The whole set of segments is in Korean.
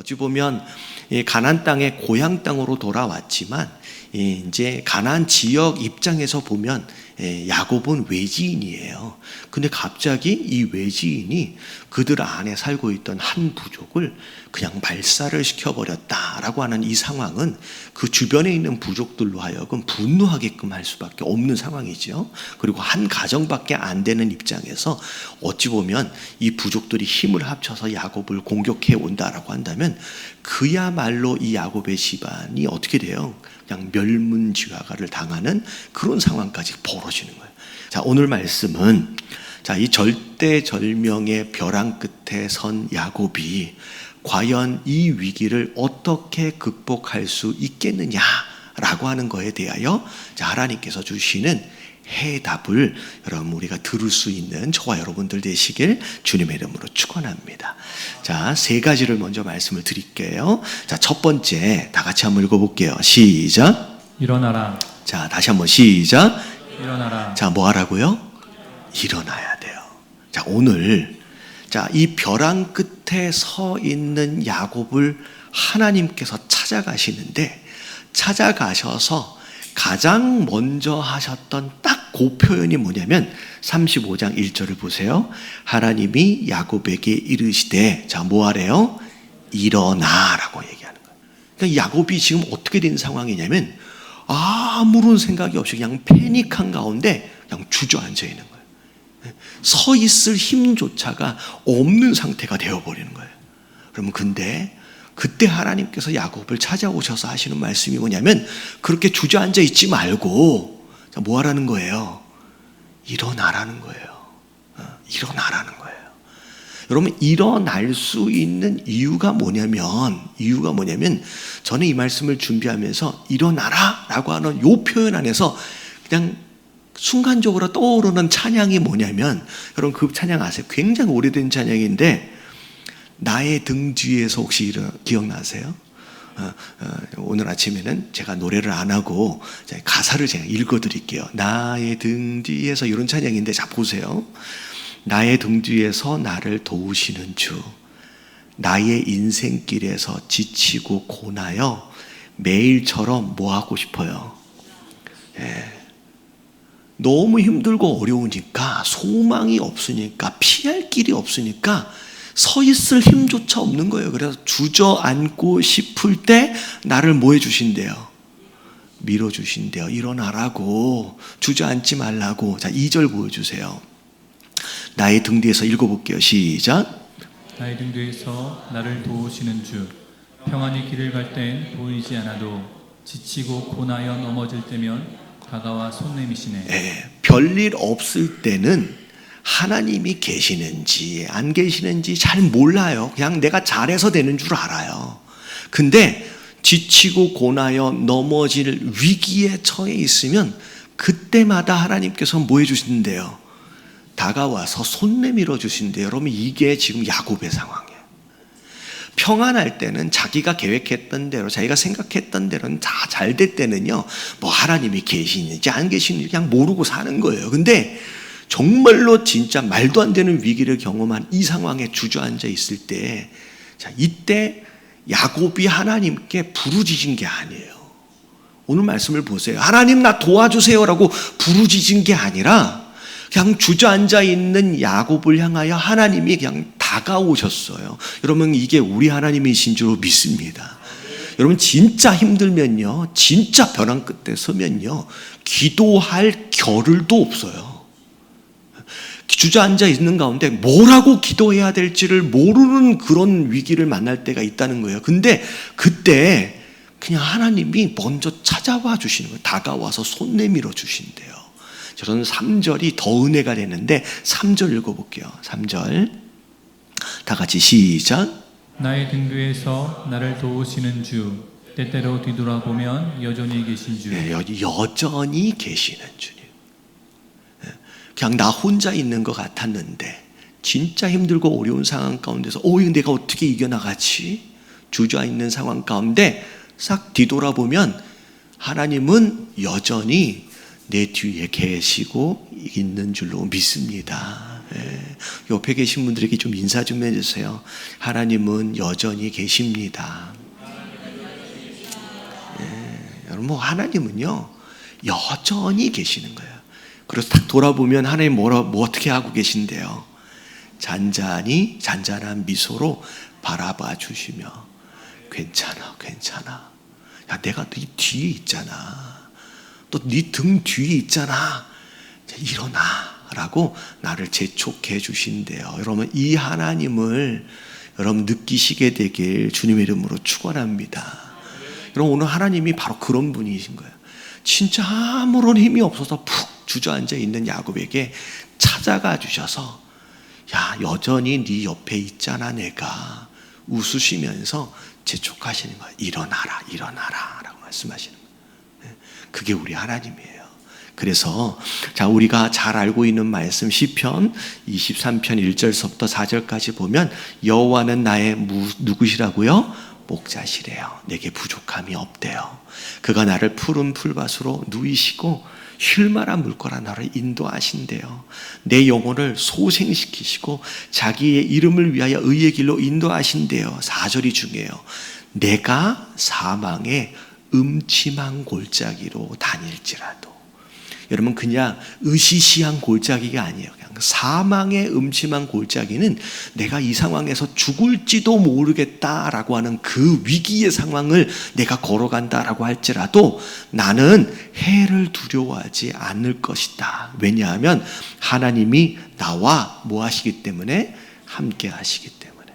어찌 보면 가나안 땅의 고향 땅으로 돌아왔지만 이제 가나안 지역 입장에서 보면 야곱은 외지인이에요. 근데 갑자기 이 외지인이 그들 안에 살고 있던 한 부족을 그냥 발사를 시켜버렸다라고 하는 이 상황은 그 주변에 있는 부족들로 하여금 분노하게끔 할 수밖에 없는 상황이죠. 그리고 한 가정밖에 안 되는 입장에서 어찌 보면 이 부족들이 힘을 합쳐서 야곱을 공격해 온다라고 한다면 그야말로 이 야곱의 집안이 어떻게 돼요? 그냥 멸문지화가를 당하는 그런 상황까지 벌어지는 거예요. 자, 오늘 말씀은 이 절대절명의 벼랑 끝에 선 야곱이 과연 이 위기를 어떻게 극복할 수 있겠느냐라고 하는 거에 대하여 하나님께서 주시는 해답을 여러분 우리가 들을 수 있는 저와 여러분들 되시길 주님의 이름으로 축원합니다. 자, 세 가지를 먼저 말씀을 드릴게요. 자, 첫 번째 다 같이 한번 읽어볼게요. 시작. 일어나라. 자, 다시 한번 시작. 일어나라. 자, 뭐 하라고요? 일어나야 돼요. 자, 오늘 이 벼랑 끝에 서 있는 야곱을 하나님께서 찾아가시는데 찾아가셔서 가장 먼저 하셨던 딱 그 표현이 뭐냐면 35장 1절을 보세요. 하나님이 야곱에게 이르시되 자, 뭐 하래요? 일어나라고 얘기하는 거예요. 그러니까 야곱이 지금 어떻게 된 상황이냐면 아무런 생각이 없이 그냥 패닉한 가운데 그냥 주저앉아 있는 거예요. 서 있을 힘조차가 없는 상태가 되어버리는 거예요. 그러면 근데 그때 하나님께서 야곱을 찾아오셔서 하시는 말씀이 뭐냐면 그렇게 주저앉아 있지 말고 뭐 하라는 거예요? 일어나라는 거예요. 일어나라는 거예요. 여러분, 일어날 수 있는 이유가 뭐냐면 저는 이 말씀을 준비하면서 일어나라 라고 하는 이 표현 안에서 그냥 순간적으로 떠오르는 찬양이 뭐냐면 여러분 그 찬양 아세요? 굉장히 오래된 찬양인데 나의 등 뒤에서 혹시 기억나세요? 오늘 아침에는 제가 노래를 안 하고 가사를 제가 읽어드릴게요. 나의 등 뒤에서 이런 찬양인데 자 보세요. 나의 등 뒤에서 나를 도우시는 주, 나의 인생길에서 지치고 고나여 매일처럼 뭐 하고 싶어요? 너무 힘들고 어려우니까 소망이 없으니까 피할 길이 없으니까 서 있을 힘조차 없는 거예요. 그래서 주저앉고 싶을 때 나를 뭐 해주신대요? 밀어주신대요. 일어나라고, 주저앉지 말라고. 자, 2절 보여주세요. 나의 등 뒤에서 읽어볼게요. 시작. 나의 등 뒤에서 나를 도우시는 주, 평안히 길을 갈 땐 보이지 않아도 지치고 고나여 넘어질 때면 다가와 손 내미시네. 별일 없을 때는 하나님이 계시는지 안 계시는지 잘 몰라요. 그냥 내가 잘해서 되는 줄 알아요. 근데 지치고 고나여 넘어질 위기에 처해 있으면 그때마다 하나님께서 뭐 해주신대요? 다가와서 손 내밀어 주신대요. 여러분 이게 지금 야곱의 상황이에요. 평안할 때는 자기가 계획했던 대로 자기가 생각했던 대로는 다 잘 될 때는요 뭐 하나님이 계시는지 안 계시는지 그냥 모르고 사는 거예요. 근데 정말로 진짜 말도 안 되는 위기를 경험한 이 상황에 주저앉아 있을 때 이때 야곱이 하나님께 부르짖은 게 아니에요. 오늘 말씀을 보세요. 하나님 나 도와주세요라고 부르짖은 게 아니라 그냥 주저앉아 있는 야곱을 향하여 하나님이 그냥 다가오셨어요. 여러분 이게 우리 하나님이신 줄 믿습니다. 여러분 진짜 힘들면요 진짜 벼랑 끝에 서면요 기도할 겨를도 없어요. 주저앉아 있는 가운데 뭐라고 기도해야 될지를 모르는 그런 위기를 만날 때가 있다는 거예요. 근데 그때 그냥 하나님이 먼저 찾아와 주시는 거예요. 다가와서 손 내밀어 주신대요. 저는 3절이 더 은혜가 되는데 3절 읽어볼게요. 3절 다 같이 시작. 나의 등 뒤에서 나를 도우시는 주, 때때로 뒤돌아보면 여전히 계신 주. 여전히 계시는 주님. 그냥 나 혼자 있는 것 같았는데 진짜 힘들고 어려운 상황 가운데서 이거 내가 어떻게 이겨나가지? 주저앉는 상황 가운데 싹 뒤돌아보면 하나님은 여전히 내 뒤에 계시고 있는 줄로 믿습니다. 옆에 계신 분들에게 좀 인사 좀 해주세요. 하나님은 여전히 계십니다. 여러분, 하나님은요 여전히 계시는 거예요. 그래서 딱 돌아보면 하나님 뭐 어떻게 하고 계신데요? 잔잔한 미소로 바라봐 주시며 괜찮아. 야, 내가 네 뒤에 있잖아. 또 네 등 뒤에 있잖아. 일어나 라고 나를 재촉해 주신대요. 여러분, 이 하나님을 여러분 느끼시게 되길 주님의 이름으로 축원합니다. 여러분, 오늘 하나님이 바로 그런 분이신 거예요. 진짜 아무런 힘이 없어서 푹 주저앉아 있는 야곱에게 찾아가 주셔서 야, 여전히 네 옆에 있잖아 내가. 웃으시면서 재촉하시는 거예요. 일어나라 라고 말씀하시는 거예요. 그게 우리 하나님이에요. 그래서 자, 우리가 잘 알고 있는 말씀 시편 23편 1절서부터 4절까지 보면 여호와는 나의 누구시라고요? 목자시래요. 내게 부족함이 없대요. 그가 나를 푸른 풀밭으로 누이시고 쉴 만한 물가라 나를 인도하신대요. 내 영혼을 소생시키시고 자기의 이름을 위하여 의의 길로 인도하신대요. 4절이 중요해요. 내가 사망의 음침한 골짜기로 다닐지라도. 여러분, 그냥 으시시한 골짜기가 아니에요. 그냥 사망의 음침한 골짜기는 내가 이 상황에서 죽을지도 모르겠다라고 하는 그 위기의 상황을 내가 걸어간다라고 할지라도 나는 해를 두려워하지 않을 것이다. 왜냐하면 하나님이 나와 뭐 하시기 때문에? 함께 하시기 때문에.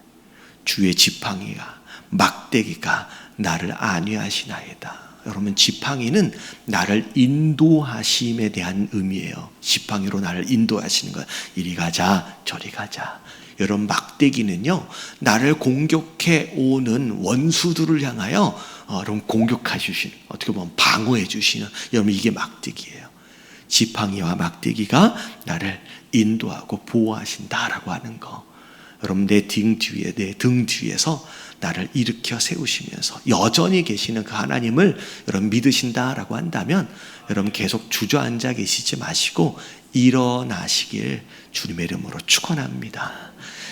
주의 지팡이가 막대기가 나를 안위하시나이다. 여러분, 지팡이는 나를 인도하심에 대한 의미예요. 지팡이로 나를 인도하시는 거예요. 이리 가자 저리 가자. 여러분, 막대기는요 나를 공격해 오는 원수들을 향하여 여러분 공격해 주시는, 어떻게 보면 방어해 주시는, 여러분 이게 막대기예요. 지팡이와 막대기가 나를 인도하고 보호하신다라고 하는 거. 여러분, 내 등 뒤에서 나를 일으켜 세우시면서 여전히 계시는 그 하나님을 여러분 믿으신다라고 한다면 여러분 계속 주저앉아 계시지 마시고 일어나시길 주님의 이름으로 축원합니다.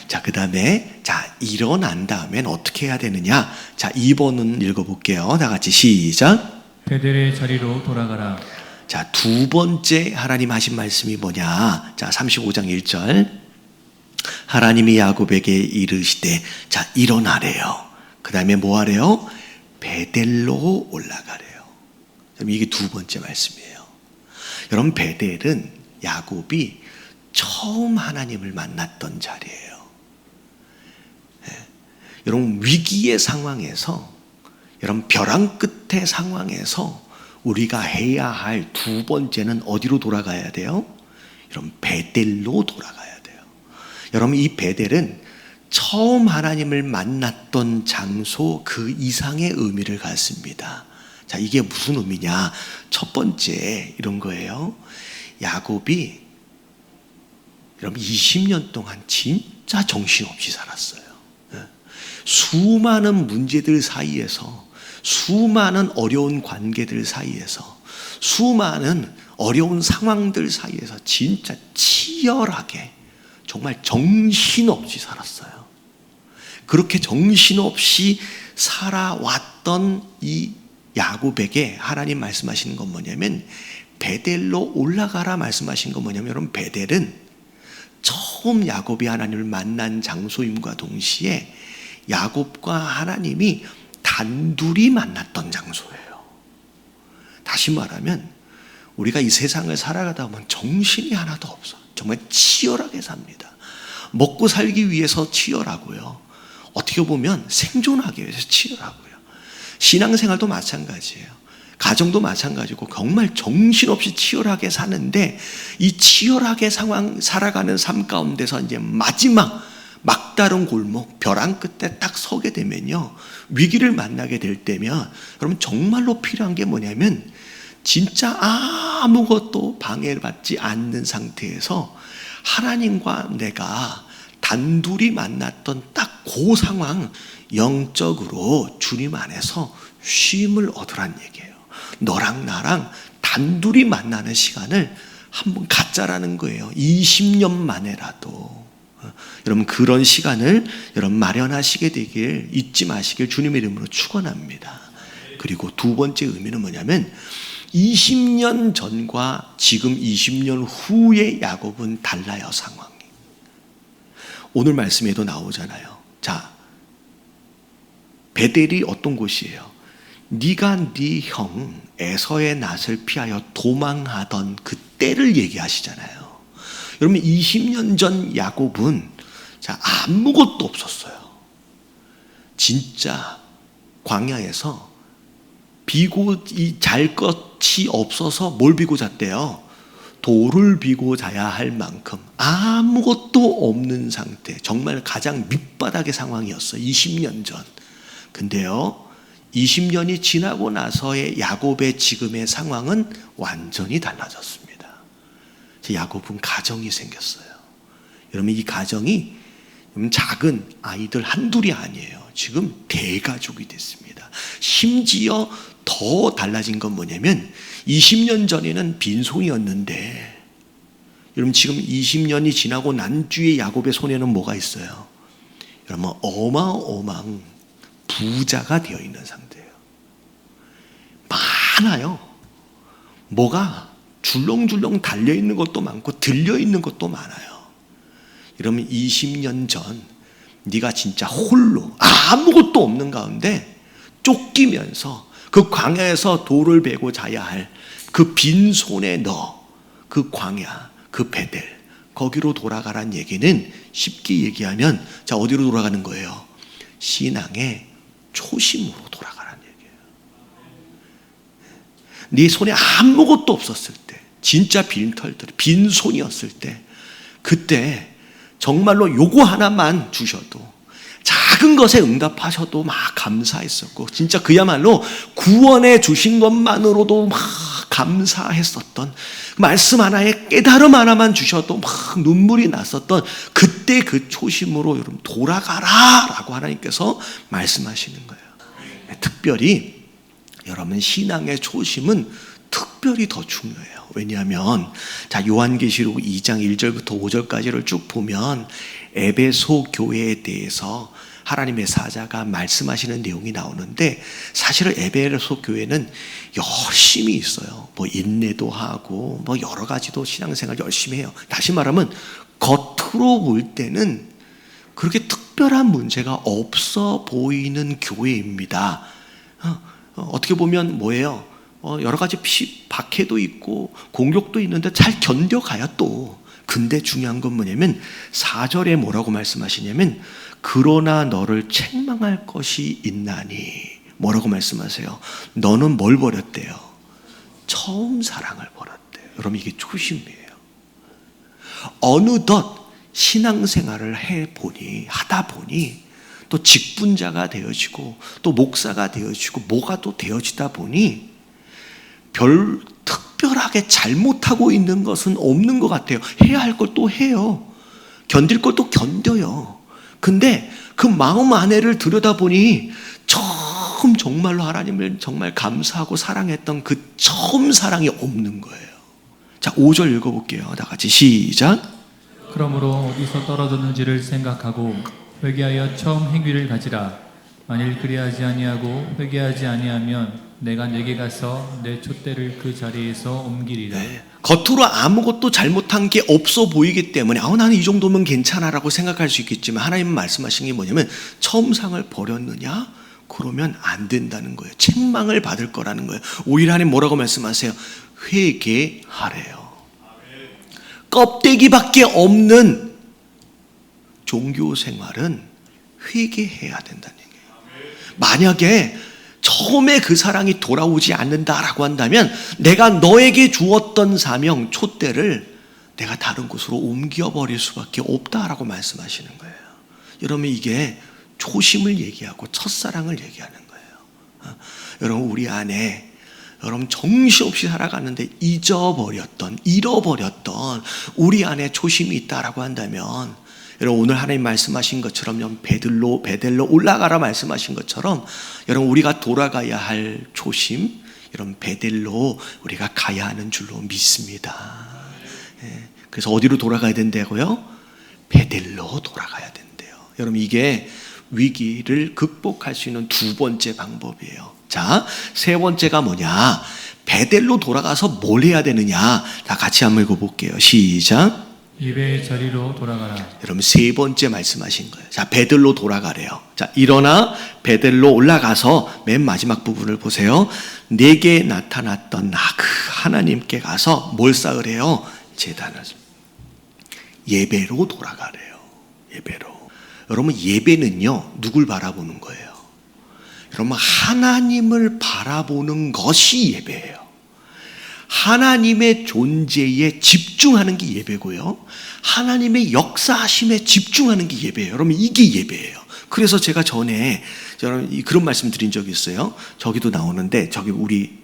자, 그 다음에 자, 일어난 다음엔 어떻게 해야 되느냐? 자, 2번은 읽어볼게요. 다 같이 시작. 베델의 자리로 돌아가라. 자, 두 번째 하나님 하신 말씀이 뭐냐? 자, 35장 1절. 하나님이 야곱에게 이르시되 자, 일어나래요. 그 다음에 뭐 하래요? 베델로 올라가래요. 이게 두 번째 말씀이에요. 여러분, 베델은 야곱이 처음 하나님을 만났던 자리예요. 여러분, 위기의 상황에서, 여러분 벼랑 끝의 상황에서 우리가 해야 할 두 번째는 어디로 돌아가야 돼요? 여러분, 베델로 돌아가야 돼요. 여러분, 이 베델은 처음 하나님을 만났던 장소 그 이상의 의미를 갖습니다. 자, 이게 무슨 의미냐? 첫 번째 이런 거예요. 야곱이 여러분 20년 동안 진짜 정신없이 살았어요. 수많은 문제들 사이에서, 수많은 어려운 관계들 사이에서, 수많은 어려운 상황들 사이에서 진짜 치열하게 정말 정신없이 살았어요. 그렇게 정신없이 살아왔던 이 야곱에게 하나님 말씀하시는 건 뭐냐면 베델로 올라가라 말씀하신 건 뭐냐면, 여러분 베델은 처음 야곱이 하나님을 만난 장소임과 동시에 야곱과 하나님이 단둘이 만났던 장소예요. 다시 말하면 우리가 이 세상을 살아가다 보면 정신이 하나도 없어. 정말 치열하게 삽니다. 먹고 살기 위해서 치열하고요. 어떻게 보면 생존하기 위해서 치열하고요. 신앙생활도 마찬가지예요. 가정도 마찬가지고 정말 정신없이 치열하게 사는데 이 치열하게 살아가는 삶 가운데서 이제 마지막 막다른 골목 벼랑 끝에 딱 서게 되면요, 위기를 만나게 될 때면 여러분 정말로 필요한 게 뭐냐면 진짜 아무것도 방해받지 않는 상태에서 하나님과 내가 단둘이 만났던 딱 그 상황, 영적으로 주님 안에서 쉼을 얻으란 얘기예요. 너랑 나랑 단둘이 만나는 시간을 한번 갖자라는 거예요. 20년 만에라도. 여러분 그런 시간을 여러분 마련하시게 되길 잊지 마시길 주님의 이름으로 축원합니다. 그리고 두 번째 의미는 뭐냐면 20년 전과 지금 20년 후의 야곱은 달라요, 상황이. 오늘 말씀에도 나오잖아요. 자, 베델이 어떤 곳이에요? 네가 네 형 에서의 낯을 피하여 도망하던 그 때를 얘기하시잖아요. 여러분 20년 전 야곱은 자, 아무것도 없었어요. 진짜 광야에서 비고 잘 것이 없어서 뭘 비고 잤대요? 돌을 비고 자야 할 만큼 아무것도 없는 상태, 정말 가장 밑바닥의 상황이었어요. 20년 전. 근데요 20년이 지나고 나서의 야곱의 지금의 상황은 완전히 달라졌습니다. 야곱은 가정이 생겼어요. 여러분 이 가정이 작은 아이들 한둘이 아니에요. 지금 대가족이 됐습니다. 심지어 더 달라진 건 뭐냐면 20년 전에는 빈손이었는데 여러분 지금 20년이 지나고 난 뒤에 야곱의 손에는 뭐가 있어요? 여러분 어마어마한 부자가 되어 있는 상태예요. 많아요. 뭐가 줄렁줄렁 달려있는 것도 많고 들려있는 것도 많아요. 여러분 20년 전 네가 진짜 홀로 아무것도 없는 가운데 쫓기면서 그 광야에서 돌을 베고 자야 할 그 빈손에 너 그 광야 그 베델 거기로 돌아가란 얘기는 쉽게 얘기하면 자 어디로 돌아가는 거예요? 신앙의 초심으로 돌아가란 얘기예요. 네 손에 아무것도 없었을 때 진짜 빈털들 빈손이었을 때 그때 정말로 요거 하나만 주셔도 작은 것에 응답하셔도 막 감사했었고 진짜 그야말로 구원해 주신 것만으로도 막 감사했었던 말씀 하나에 깨달음 하나만 주셔도 막 눈물이 났었던 그때 그 초심으로 여러분 돌아가라 라고 하나님께서 말씀하시는 거예요. 특별히 여러분 신앙의 초심은 특별히 더 중요해요. 왜냐하면 자 요한계시록 2장 1절부터 5절까지를 쭉 보면 에베소 교회에 대해서 하나님의 사자가 말씀하시는 내용이 나오는데 사실은 에베소 교회는 열심히 있어요. 뭐 인내도 하고 뭐 여러 가지도 신앙생활 열심히 해요. 다시 말하면 겉으로 볼 때는 그렇게 특별한 문제가 없어 보이는 교회입니다. 어떻게 보면 뭐예요? 여러 가지 박해도 있고 공격도 있는데 잘 견뎌가요 또. 근데 중요한 건 뭐냐면 4절에 뭐라고 말씀하시냐면 그러나 너를 책망할 것이 있나니 뭐라고 말씀하세요? 너는 뭘 버렸대요? 처음 사랑을 버렸대요. 여러분 이게 초심이에요. 어느덧 신앙생활을 하다 보니 또 직분자가 되어지고 또 목사가 되어지고 뭐가 또 되어지다 보니 별 특별하게 잘못하고 있는 것은 없는 것 같아요. 해야 할 걸 또 해요. 견딜 걸 또 견뎌요. 근데 그 마음 안에를 들여다보니 처음 정말로 하나님을 정말 감사하고 사랑했던 그 처음 사랑이 없는 거예요. 자, 5절 읽어볼게요. 다 같이 시작. 그러므로 어디서 떨어졌는지를 생각하고 회개하여 처음 행위를 가지라. 만일 그리하지 아니하고 회개하지 아니하면 내가 내게 가서 내 촛대를 그 자리에서 옮기리라. 네. 겉으로 아무것도 잘못한 게 없어 보이기 때문에 나는 이 정도면 괜찮아라고 생각할 수 있겠지만 하나님은 말씀하신 게 뭐냐면 처음 상을 버렸느냐? 그러면 안 된다는 거예요. 책망을 받을 거라는 거예요. 오히려 하나님 뭐라고 말씀하세요? 회개하래요. 껍데기밖에 없는 종교 생활은 회개해야 된다는 얘기예요. 만약에 처음에 그 사랑이 돌아오지 않는다라고 한다면 내가 너에게 주었던 사명, 촛대를 내가 다른 곳으로 옮겨버릴 수밖에 없다라고 말씀하시는 거예요. 여러분 이게 초심을 얘기하고 첫사랑을 얘기하는 거예요. 여러분 우리 안에 여러분 정신없이 살아가는데 잃어버렸던 우리 안에 초심이 있다라고 한다면 여러분 오늘 하나님 말씀하신 것처럼 베델로 올라가라 말씀하신 것처럼 여러분 우리가 돌아가야 할 초심 여러분 베델로 우리가 가야 하는 줄로 믿습니다. 그래서 어디로 돌아가야 된다고요? 베델로 돌아가야 된대요. 여러분, 이게 위기를 극복할 수 있는 두 번째 방법이에요. 자, 세 번째가 뭐냐? 베델로 돌아가서 뭘 해야 되느냐? 다 같이 한번 읽어볼게요. 시작. 예배의 자리로 돌아가라. 여러분, 세 번째 말씀하신 거예요. 자, 베델로 돌아가래요. 자, 일어나 베델로 올라가서 맨 마지막 부분을 보세요. 내게 나타났던 그 하나님께 가서 뭘 쌓으래요? 제단을. 예배로 돌아가래요. 예배로. 여러분, 예배는요, 누굴 바라보는 거예요? 여러분, 하나님을 바라보는 것이 예배예요. 하나님의 존재에 집중하는 게 예배고요. 하나님의 역사하심에 집중하는 게 예배예요. 여러분, 이게 예배예요. 그래서 제가 전에 그런 말씀 드린 적이 있어요. 저기도 나오는데, 저기 우리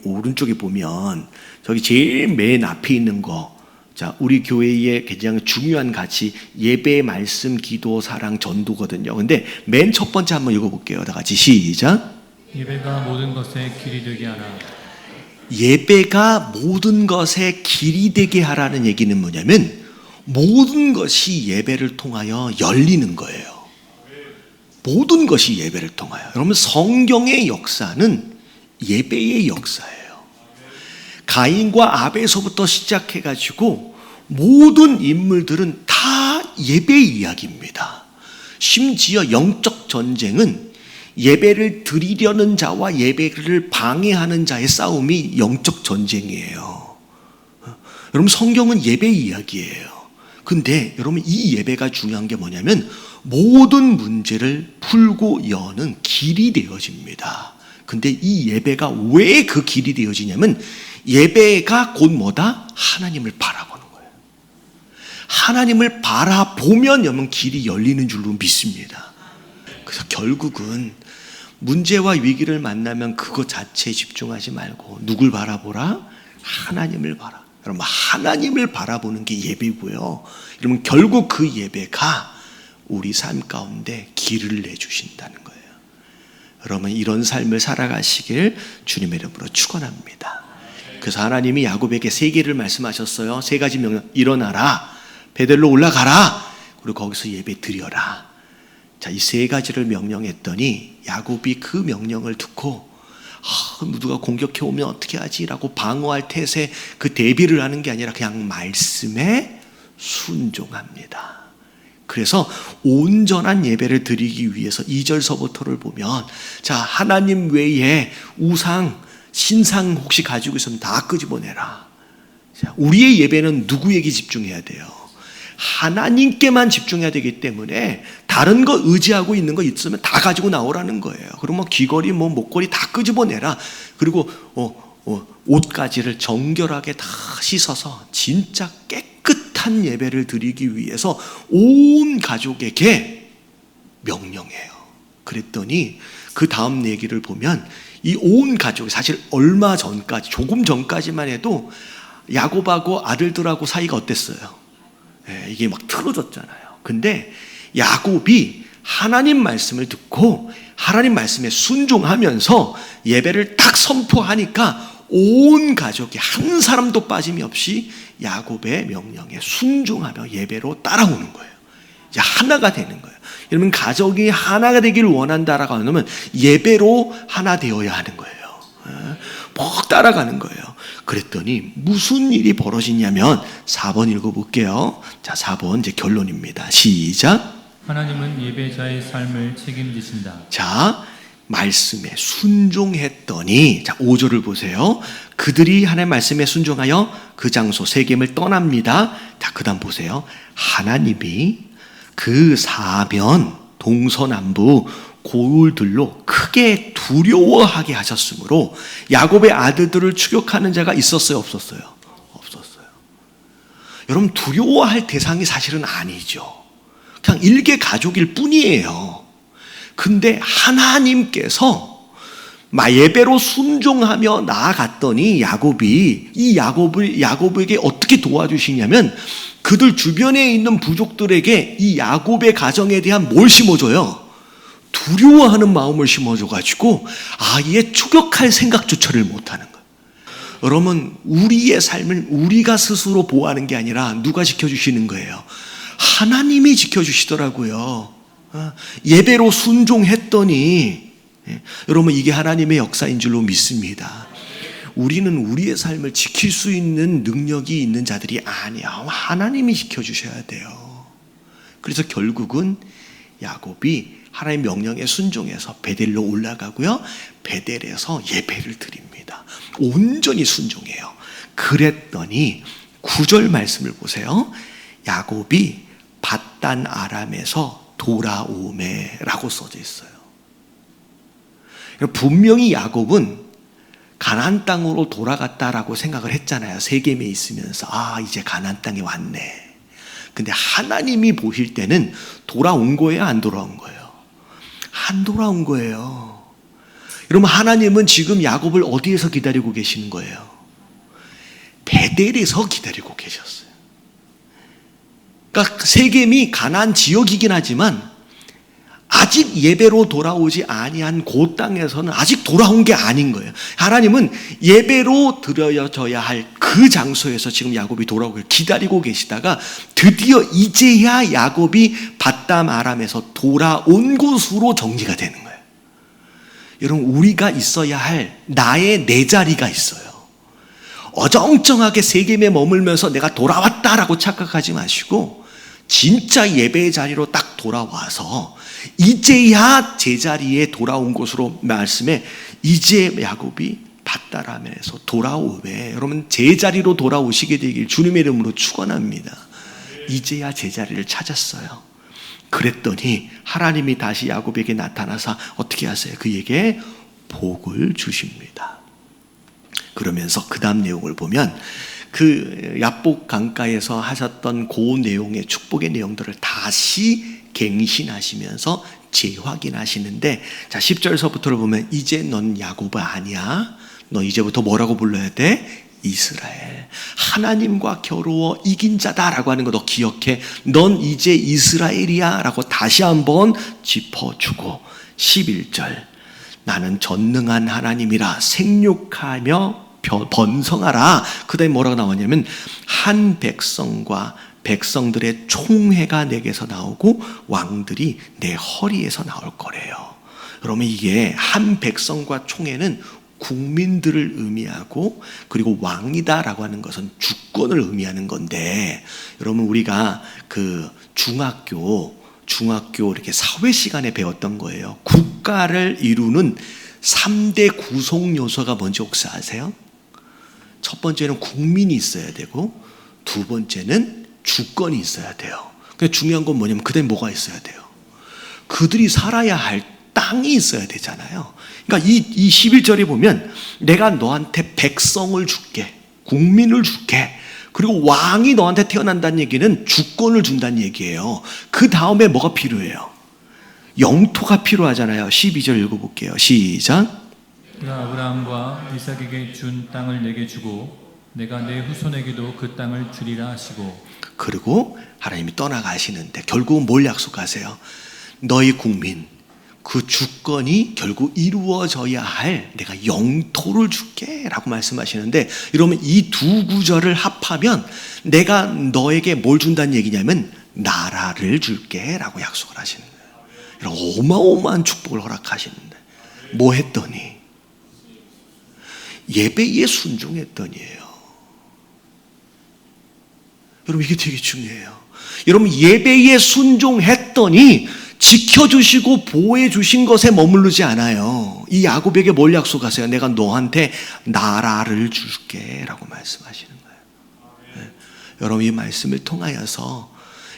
오른쪽에 보면 저기 제일 맨 앞에 있는 거, 자, 우리 교회의 가장 중요한 가치, 예배, 말씀, 기도, 사랑, 전도거든요. 근데 맨 첫 번째 한번 읽어볼게요. 다 같이 시작. 예배가 모든 것의 길이 되게 하라. 예배가 모든 것의 길이 되게 하라는 얘기는 뭐냐면, 모든 것이 예배를 통하여 열리는 거예요. 모든 것이 예배를 통하여. 여러분, 성경의 역사는 예배의 역사예요. 가인과 아벨서부터 시작해가지고 모든 인물들은 다 예배 이야기입니다. 심지어 영적 전쟁은 예배를 드리려는 자와 예배를 방해하는 자의 싸움이 영적 전쟁이에요. 여러분, 성경은 예배 이야기예요. 근데 여러분, 이 예배가 중요한 게 뭐냐면 모든 문제를 풀고 여는 길이 되어집니다. 근데 이 예배가 왜 그 길이 되어지냐면, 예배가 곧 뭐다? 하나님을 바라보는 거예요. 하나님을 바라보면 여러분, 길이 열리는 줄로 믿습니다. 그래서 결국은 문제와 위기를 만나면 그것 자체에 집중하지 말고 누굴 바라보라? 하나님을 바라. 여러분, 하나님을 바라보는 게 예배고요. 여러분, 결국 그 예배가 우리 삶 가운데 길을 내주신다는 거예요. 여러분, 이런 삶을 살아가시길 주님의 이름으로 축원합니다. 그래서 하나님이 야곱에게 세 개를 말씀하셨어요. 세 가지 명령. 일어나라, 베델로 올라가라, 그리고 거기서 예배 드려라. 자, 이 세 가지를 명령했더니 야곱이 그 명령을 듣고 누가 공격해 오면 어떻게 하지? 라고 방어할 태세, 그 대비를 하는 게 아니라 그냥 말씀에 순종합니다. 그래서 온전한 예배를 드리기 위해서 2절서부터를 보면, 자, 하나님 외에 우상, 신상 혹시 가지고 있으면 다 끄집어내라. 자, 우리의 예배는 누구에게 집중해야 돼요? 하나님께만 집중해야 되기 때문에 다른 거 의지하고 있는 거 있으면 다 가지고 나오라는 거예요. 그리고 뭐 귀걸이, 뭐 목걸이 다 끄집어내라. 그리고 옷가지를 정결하게 다 씻어서 진짜 깨끗한 예배를 드리기 위해서 온 가족에게 명령해요. 그랬더니 그 다음 얘기를 보면 이 온 가족이 사실 얼마 전까지, 조금 전까지만 해도 야곱하고 아들들하고 사이가 어땠어요? 이게 막 틀어졌잖아요. 근데 야곱이 하나님 말씀을 듣고 하나님 말씀에 순종하면서 예배를 딱 선포하니까 온 가족이 한 사람도 빠짐이 없이 야곱의 명령에 순종하며 예배로 따라오는 거예요. 이제 하나가 되는 거예요. 여러분, 가족이 하나가 되기를 원한다라고 하면 예배로 하나 되어야 하는 거예요. 꼭 따라가는 거예요. 그랬더니 무슨 일이 벌어지냐면 4번 읽어볼게요. 자, 4번 이제 결론입니다. 시작. 하나님은 예배자의 삶을 책임지신다. 자, 말씀에 순종했더니, 자, 5절을 보세요. 그들이 하나님의 말씀에 순종하여 그 장소 세겜을 떠납니다. 자, 그 다음 보세요. 하나님이 그 사변 동서남부 고을들로 크게 두려워하게 하셨으므로 야곱의 아들들을 추격하는 자가 있었어요, 없었어요? 없었어요. 여러분, 두려워할 대상이 사실은 아니죠. 그냥 일개 가족일 뿐이에요. 근데 하나님께서 예배로 순종하며 나아갔더니 야곱에게 어떻게 도와주시냐면, 그들 주변에 있는 부족들에게 이 야곱의 가정에 대한 뭘 심어줘요? 두려워하는 마음을 심어줘가지고 아예 추격할 생각조차를 못하는 거예요. 여러분, 우리의 삶을 우리가 스스로 보호하는 게 아니라 누가 지켜주시는 거예요? 하나님이 지켜주시더라고요. 예배로 순종했더니, 여러분, 이게 하나님의 역사인 줄로 믿습니다. 우리는 우리의 삶을 지킬 수 있는 능력이 있는 자들이 아니야. 하나님이 지켜주셔야 돼요. 그래서 결국은 야곱이 하나님의 명령에 순종해서 베델로 올라가고요. 베델에서 예배를 드립니다. 온전히 순종해요. 그랬더니 9절 말씀을 보세요. 야곱이 밧단 아람에서 돌아오매라고 써져 있어요. 분명히 야곱은 가나안 땅으로 돌아갔다라고 생각을 했잖아요. 세겜에 있으면서 이제 가나안 땅에 왔네. 근데 하나님이 보실 때는 돌아온 거예요, 안 돌아온 거예요? 안 돌아온 거예요. 여러분, 하나님은 지금 야곱을 어디에서 기다리고 계시는 거예요? 베델에서 기다리고 계셨어요. 그러니까 세겜이 가나안 지역이긴 하지만 아직 예배로 돌아오지 아니한 그 땅에서는 아직 돌아온 게 아닌 거예요. 하나님은 예배로 드려져야 할 그 장소에서 지금 야곱이 돌아오길 기다리고 계시다가 드디어 이제야 야곱이 밧담 아람에서 돌아온 곳으로 정리가 되는 거예요. 여러분, 우리가 있어야 할 나의 내 자리가 있어요. 어정쩡하게 세겜에 머물면서 내가 돌아왔다라고 착각하지 마시고 진짜 예배의 자리로 딱 돌아와서 이제야 제자리에 돌아온 곳으로 말씀해 이제 야곱이 밧다람에서 돌아오매. 여러분, 제자리로 돌아오시게 되길 주님의 이름으로 축원합니다. 이제야 제자리를 찾았어요. 그랬더니 하나님이 다시 야곱에게 나타나서 어떻게 하세요? 그에게 복을 주십니다. 그러면서 그 다음 내용을 보면 그 야복 강가에서 하셨던 그 내용의 축복의 내용들을 다시 갱신하시면서 재확인하시는데, 자 10절서부터를 보면 이제 넌 야곱 아니야. 너 이제부터 뭐라고 불러야 돼? 이스라엘. 하나님과 겨루어 이긴 자다라고 하는 거 너 기억해. 넌 이제 이스라엘이야 라고 다시 한번 짚어주고 11절 나는 전능한 하나님이라 생육하며 번성하라. 그 다음에 뭐라고 나오냐면 한 백성과 백성들의 총회가 내게서 나오고 왕들이 내 허리에서 나올 거래요. 그러면 이게 한 백성과 총회는 국민들을 의미하고 그리고 왕이다라고 하는 것은 주권을 의미하는 건데, 여러분 우리가 그 중학교 이렇게 사회 시간에 배웠던 거예요. 국가를 이루는 3대 구성 요소가 뭔지 혹시 아세요? 첫 번째는 국민이 있어야 되고 두 번째는 주권이 있어야 돼요. 근데 중요한 건 뭐냐면 그다음에 뭐가 있어야 돼요? 그들이 살아야 할 땅이 있어야 되잖아요. 그러니까 이 11절에 보면 내가 너한테 백성을 줄게, 국민을 줄게, 그리고 왕이 너한테 태어난다는 얘기는 주권을 준다는 얘기예요. 그 다음에 뭐가 필요해요? 영토가 필요하잖아요. 12절 읽어볼게요. 시작. 내가 아브라함과 이삭에게 준 땅을 내게 주고 내가 내 후손에게도 그 땅을 주리라 하시고, 그리고 하나님이 떠나가시는데 결국은 뭘 약속하세요? 너희 국민, 그 주권이 결국 이루어져야 할 내가 영토를 줄게 라고 말씀하시는데, 이러면 이 두 구절을 합하면 내가 너에게 뭘 준다는 얘기냐면 나라를 줄게 라고 약속을 하시는 거예요. 이런 어마어마한 축복을 허락하시는데 뭐 했더니 예배에 순종했더니예요. 여러분 이게 되게 중요해요. 여러분 예배에 순종했더니 지켜주시고 보호해 주신 것에 머무르지 않아요. 이 야곱에게 뭘 약속하세요? 내가 너한테 나라를 줄게 라고 말씀하시는 거예요. 네. 여러분 이 말씀을 통하여서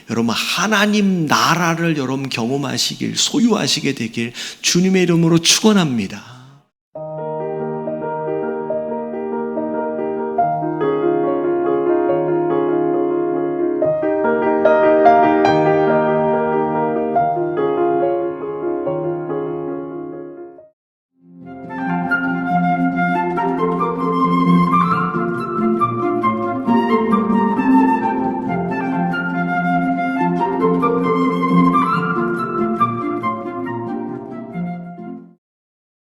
여러분 하나님 나라를 여러분 경험하시길, 소유하시게 되길 주님의 이름으로 축원합니다.